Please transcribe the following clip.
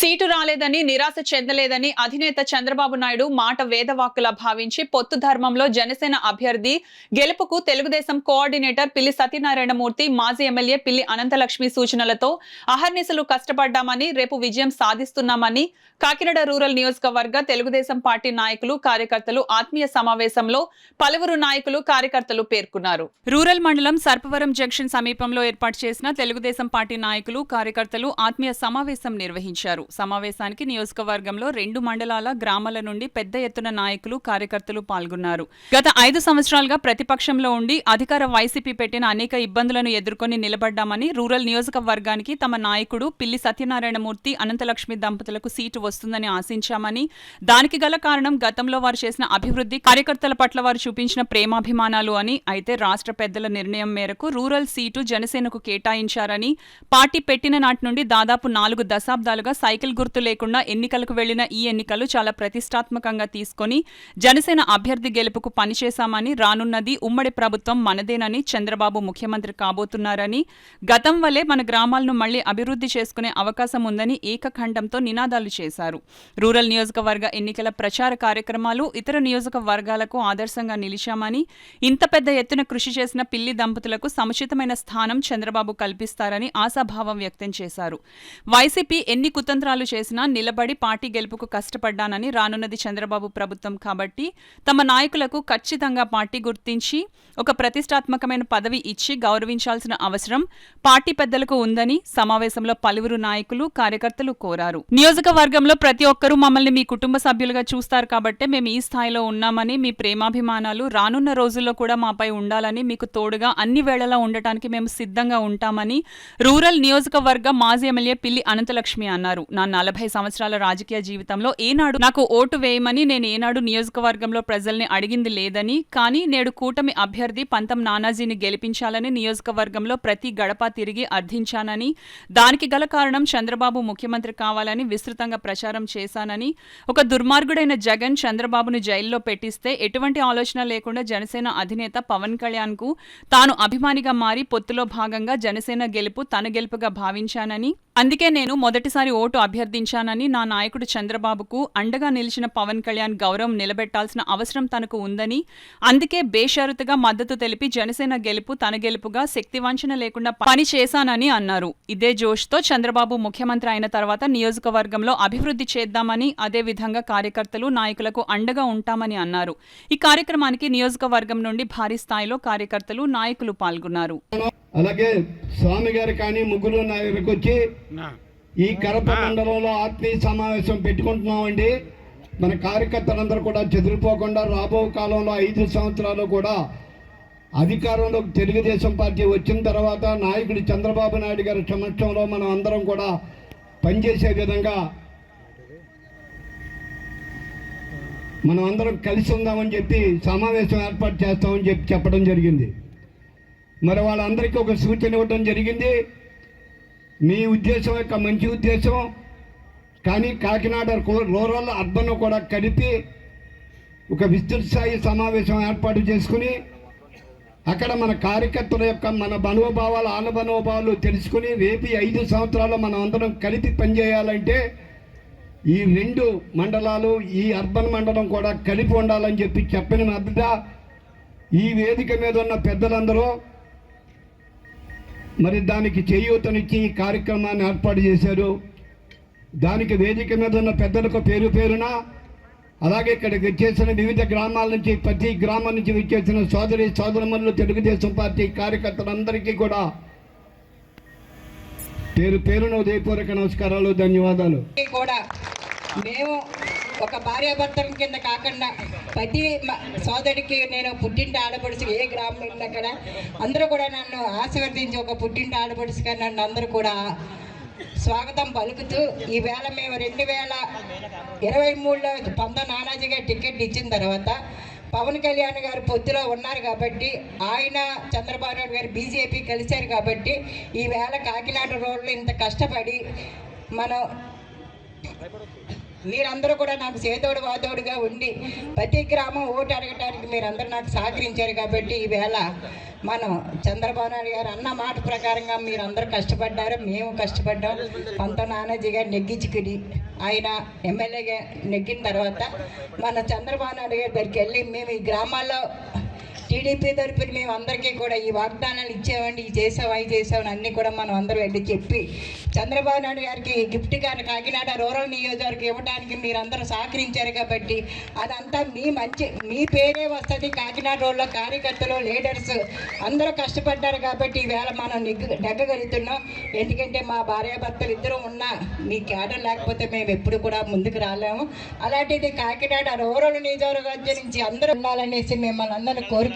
Seat రాలేదని నిరాశ చెందలేదని అధినేత చంద్రబాబు నాయుడు మాట వేదవాక్కులా భావించి పొత్తు ధర్మంలో జనసేన అభ్యర్థి గెలుపుకు తెలుగుదేశం కోఆర్డినేటర్ పిల్లి సత్యనారాయణమూర్తి, మాజీ ఎమ్మెల్యే పిల్లి అనంతలక్ష్మి సూచనలతో అహర్నిశలు కష్టపడ్డామని, రేపు విజయం సాధిస్తున్నామని కాకినాడ రూరల్ నియోజకవర్గ తెలుగుదేశం పార్టీ నాయకులు, కార్యకర్తలు ఆత్మీయ సమావేశంలో పలువురు నాయకులు, కార్యకర్తలు పేర్కొన్నారు. రూరల్ మండలం సర్పవరం జంక్షన్ సమీపంలో ఏర్పాటు చేసిన తెలుగుదేశం పార్టీ నాయకులు, కార్యకర్తలు ఆత్మీయ సమావేశం నిర్వహించారు. సమావేశానికి నియోజకవర్గంలో 2 మండలాల గ్రామాల నుండి పెద్ద ఎత్తున నాయకులు, కార్యకర్తలు పాల్గొన్నారు. గత 5 సంవత్సరాలుగా ప్రతిపక్షంలో ఉండి అధికార వైసీపీ పెట్టిన అనేక ఇబ్బందులను ఎదుర్కొని నిలబడ్డామని, రూరల్ నియోజకవర్గానికి తమ నాయకుడు పిల్లి సత్యనారాయణమూర్తి, అనంతలక్ష్మి దంపతులకు సీటు వస్తుందని ఆశించామని, దానికి గల కారణం గతంలో వారు చేసిన అభివృద్ధి, కార్యకర్తల పట్ల వారు చూపించిన ప్రేమాభిమానాలు అని. అయితే రాష్ట్ర పెద్దల నిర్ణయం మేరకు రూరల్ సీటు జనసేనకు కేటాయించారని, పార్టీ పెట్టిన నాటి నుండి దాదాపు 4 దశాబ్దాలుగా సైకిల్ గుర్తు లేకుండా ఎన్నికలకు వెళ్లిన ఈ ఎన్నికలు చాలా ప్రతిష్టాత్మకంగా తీసుకుని జనసేన అభ్యర్థి గెలుపుకు పనిచేశామని, రానున్నది ఉమ్మడి ప్రభుత్వం మనదేనని, చంద్రబాబు ముఖ్యమంత్రి కాబోతున్నారని, గతం వలె మన గ్రామాలను మళ్లీ అభివృద్ధి చేసుకునే అవకాశం ఉందని ఏకఖండంతో నినాదాలు చేశారు. రూరల్ నియోజకవర్గ ఎన్నికల ప్రచార కార్యక్రమాలు ఇతర నియోజకవర్గాలకు ఆదర్శంగా నిలిచామని, ఇంత పెద్ద ఎత్తున కృషి చేసిన పిల్లి దంపతులకు సముచితమైన స్థానం చంద్రబాబు కల్పిస్తారని ఆశాభావం వ్యక్తం చేశారు. వైసీపీ ఎన్ని కుతంత్రాలు చేసినా నిలబడి పార్టీ గెలుపుకు కష్టపడ్డానని, రానున్నది చంద్రబాబు ప్రభుత్వం కాబట్టి తమ నాయకులకు ఖచ్చితంగా పార్టీ గుర్తించి ఒక ప్రతిష్టాత్మకమైన పదవి ఇచ్చి గౌరవించాల్సిన అవసరం పార్టీ పెద్దలకు ఉందని సమావేశంలో పలువురు నాయకులు, కార్యకర్తలు కోరారు. నియోజకవర్గంలో ప్రతి ఒక్కరూ మమ్మల్ని మీ కుటుంబ సభ్యులుగా చూస్తారు కాబట్టే మేము ఈ స్థాయిలో ఉన్నామని, మీ ప్రేమాభిమానాలు రానున్న రోజుల్లో కూడా మాపై ఉండాలని, మీకు తోడుగా అన్ని వేళలా ఉండటానికి మేము సిద్ధంగా ఉంటామని రూరల్ నియోజకవర్గ మాజీ ఎమ్మెల్యే పిల్లి అనంతలక్ష్మి అన్నారు. నా 40 సంవత్సరాల రాజకీయ జీవితంలో ఏనాడు నాకు ఓటు వేయమని నేను ఏనాడు నియోజకవర్గంలో ప్రజల్ని అడిగింది లేదని, కానీ నేడు కూటమి అభ్యర్థి పంతం నానాజీని గెలిపించాలని నియోజకవర్గంలో ప్రతి గడప తిరిగి అర్థించానని, దానికి గల కారణం చంద్రబాబు ముఖ్యమంత్రి కావాలని విస్తృతంగా ప్రచారం చేశానని, ఒక దుర్మార్గుడైన జగన్ చంద్రబాబును జైల్లో పెట్టిస్తే ఎటువంటి ఆలోచన లేకుండా జనసేన అధినేత పవన్ కళ్యాణ్ కు తాను అభిమానిగా మారి పొత్తులో భాగంగా జనసేన గెలుపు తన గెలుపుగా భావించానని, అందుకే నేను మొదటిసారి ఓటు అభ్యర్థించానని, నా నాయకుడు చంద్రబాబుకు అండగా నిలిచిన పవన్ కళ్యాణ్ గౌరవం నిలబెట్టాల్సిన అవసరం తనకు ఉందని, అందుకే బేషరతుగా మద్దతు తెలిపి జనసేన గెలుపు తన గెలుపుగా శక్తివంచన లేకుండా పని చేశానని అన్నారు. ఇదే జోష్తో చంద్రబాబు ముఖ్యమంత్రి అయిన తర్వాత నియోజకవర్గంలో అభివృద్ధి చేద్దామని, అదేవిధంగా కార్యకర్తలు, నాయకులకు అండగా ఉంటామని అన్నారు. ఈ కార్యక్రమానికి నియోజకవర్గం నుండి భారీ స్థాయిలో కార్యకర్తలు, నాయకులు పాల్గొన్నారు. అలాగే స్వామి గారు కానీ ముగ్గురు నాయకులకు వచ్చి ఈ కరప మండలంలో ఆత్మీయ సమావేశం పెట్టుకుంటున్నామండి. మన కార్యకర్తలందరూ కూడా చెదిరిపోకుండా రాబో కాలంలో 5 సంవత్సరాలు కూడా అధికారంలో తెలుగుదేశం పార్టీ వచ్చిన తర్వాత నాయకుడు చంద్రబాబు నాయుడు గారి సమక్షంలో మనం అందరం కూడా పనిచేసే విధంగా మనం అందరం కలిసి ఉందామని చెప్పి సమావేశం ఏర్పాటు చేస్తామని చెప్పి చెప్పడం జరిగింది. మరి వాళ్ళందరికీ ఒక సూచన ఇవ్వడం జరిగింది. మీ ఉద్దేశం యొక్క మంచి ఉద్దేశం, కానీ కాకినాడ రూరల్ అర్బన్ కూడా కలిపి ఒక విస్తృత స్థాయి సమావేశం ఏర్పాటు చేసుకుని అక్కడ మన కార్యకర్తల యొక్క మన మనోభావాలు, ఆనభావాలు తెలుసుకుని రేపు 5 సంవత్సరాలు మనం అందరం కలిపి పనిచేయాలంటే ఈ 2 మండలాలు, ఈ అర్బన్ మండలం కూడా కలిపి ఉండాలని చెప్పి చెప్పిన మధ్య ఈ వేదిక మీద ఉన్న పెద్దలందరూ మరి దానికి చేయూతనిచ్చి ఈ కార్యక్రమాన్ని ఏర్పాటు చేశారు. దానికి వేదిక మీద ఉన్న పెద్దలకు పేరు పేరున, అలాగే ఇక్కడికి వచ్చేసిన వివిధ గ్రామాల నుంచి, ప్రతి గ్రామం నుంచి వచ్చేసిన సోదరి సోదరమణులు, తెలుగుదేశం పార్టీ కార్యకర్తలందరికీ కూడా పేరు పేరున ఉదయపూర్వక నమస్కారాలు, ధన్యవాదాలు. మేము ఒక భార్యాభర్తల కింద కాకుండా ప్రతి సోదరికి నేను పుట్టింటి ఆడపడుచు, ఏ గ్రామం వెళ్ళినా అక్కడ అందరూ కూడా నన్ను ఆశీర్వదించి ఒక పుట్టింటి ఆడపడుచుగా నన్ను అందరూ కూడా స్వాగతం పలుకుతూ, ఈవేళ మేము 2023లో పంతం నానాజీ గారు టికెట్ ఇచ్చిన తర్వాత పవన్ కళ్యాణ్ గారు పొత్తులో ఉన్నారు కాబట్టి, ఆయన చంద్రబాబు నాయుడు గారు బీజేపీ కలిశారు కాబట్టి ఈవేళ కాకినాడ రోడ్లో ఇంత కష్టపడి మనం మీరందరూ కూడా నాకు చేదోడు వాదోడుగా ఉండి ప్రతి గ్రామం ఓటు అడగటానికి మీరందరూ నాకు సహకరించారు కాబట్టి ఈవేళ మనం చంద్రబాబు నాయుడు గారు అన్న మాట ప్రకారంగా మీరందరూ కష్టపడ్డారు, మేము కష్టపడ్డాం. పంత నానాజీ గారు నెగ్గించుకుని ఆయన ఎమ్మెల్యేగా నెగ్గిన తర్వాత మన చంద్రబాబు నాయుడు గారి దగ్గరికి వెళ్ళి మేము ఈ గ్రామాల్లో టీడీపీ తరపున మేము అందరికీ కూడా ఈ వాగ్దానాలు ఇచ్చామండి, ఇది చేసాం అవి చేసామని అన్నీ కూడా మనం అందరూ వెళ్ళి చెప్పి చంద్రబాబు నాయుడు గారికి గిఫ్ట్ గారు కాకినాడ రూరల్ నియోజకవర్గం ఇవ్వడానికి మీరందరూ సహకరించారు కాబట్టి అదంతా మీ పేరే వస్తుంది. కాకినాడ రోడ్లో కార్యకర్తలు లీడర్స్ అందరూ కష్టపడ్డారు కాబట్టి ఈవేళ మనం నెగ్గగలుగుతున్నాం. ఎందుకంటే మా భార్యాభర్తలు ఇద్దరు ఉన్నా మీ క్యాడర్ లేకపోతే మేము ఎప్పుడు కూడా ముందుకు రాలేము. అలాంటిది కాకినాడ రూరల్ నియోజకవర్గం నుంచి అందరూ ఉండాలనేసి మిమ్మల్ని అందరినీ కోరుకుంటున్నాం.